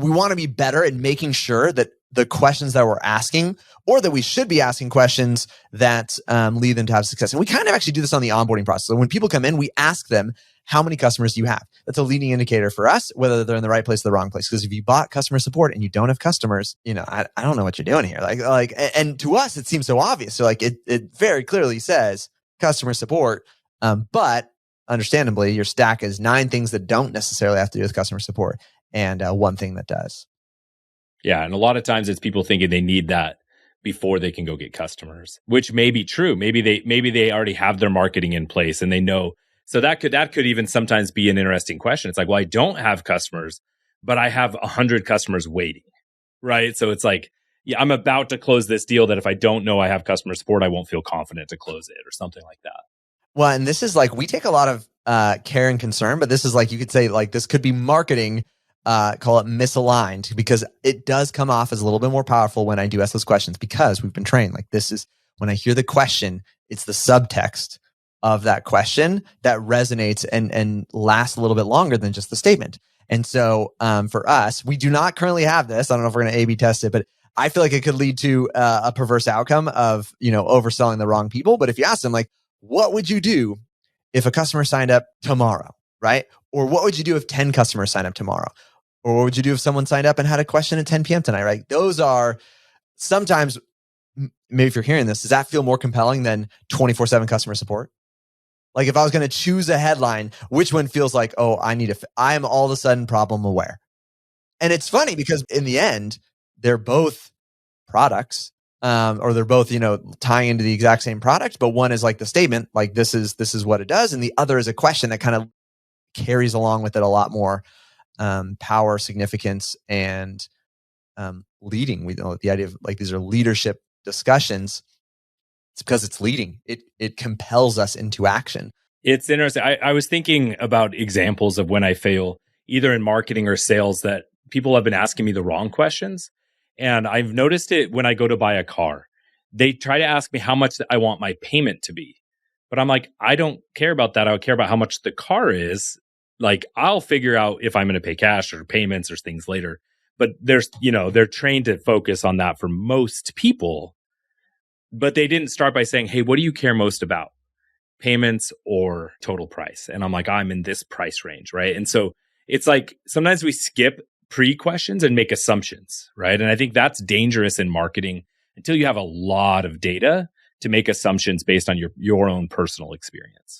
we want to be better at making sure that the questions that we're asking, or that we should be asking questions that lead them to have success. And we kind of actually do this on the onboarding process. So when people come in, we ask them, how many customers do you have? That's a leading indicator for us, whether they're in the right place or the wrong place. Because if you bought customer support and you don't have customers, I don't know what you're doing here. And to us, it seems so obvious. So like it very clearly says customer support, but understandably, your stack is 9 things that don't necessarily have to do with customer support and 1 thing that does. Yeah. And a lot of times it's people thinking they need that before they can go get customers, which may be true. Maybe they already have their marketing in place and they know. So that could even sometimes be an interesting question. It's like, well, I don't have customers, but I have 100 customers waiting, right? So it's like, yeah, I'm about to close this deal that if I don't know I have customer support, I won't feel confident to close it or something like that. Well, and this is like, we take a lot of care and concern, but this is like, you could say like, this could be marketing, call it misaligned, because it does come off as a little bit more powerful when I do ask those questions, because we've been trained. Like, this is when I hear the question, it's the subtext of that question that resonates and lasts a little bit longer than just the statement. And so for us, we do not currently have this. I don't know if we're going to A/B test it, but I feel like it could lead to a perverse outcome of, overselling the wrong people. But if you ask them, like, what would you do if a customer signed up tomorrow, right? Or what would you do if 10 customers signed up tomorrow? Or what would you do if someone signed up and had a question at 10 p.m. tonight, right? Those are sometimes, maybe if you're hearing this, does that feel more compelling than 24/7 customer support? Like, if I was going to choose a headline, which one feels like, oh, I am all of a sudden problem aware? And it's funny because in the end, they're both products, or they're both, tying into the exact same product, but one is like the statement, like this is what it does. And the other is a question that kind of carries along with it a lot more power, significance, and leading. We know the idea of like, these are leadership discussions. It's because it's leading. It compels us into action. It's interesting. I was thinking about examples of when I fail, either in marketing or sales, that people have been asking me the wrong questions. And I've noticed it when I go to buy a car. They try to ask me how much I want my payment to be. But I'm like, I don't care about that. I would care about how much the car is. Like, I'll figure out if I'm going to pay cash or payments or things later. But they're trained to focus on that for most people. But they didn't start by saying, hey, what do you care most about? Payments or total price? And I'm like, I'm in this price range, right? And so it's like, sometimes we skip pre-questions and make assumptions, right? And I think that's dangerous in marketing until you have a lot of data to make assumptions based on your own personal experience.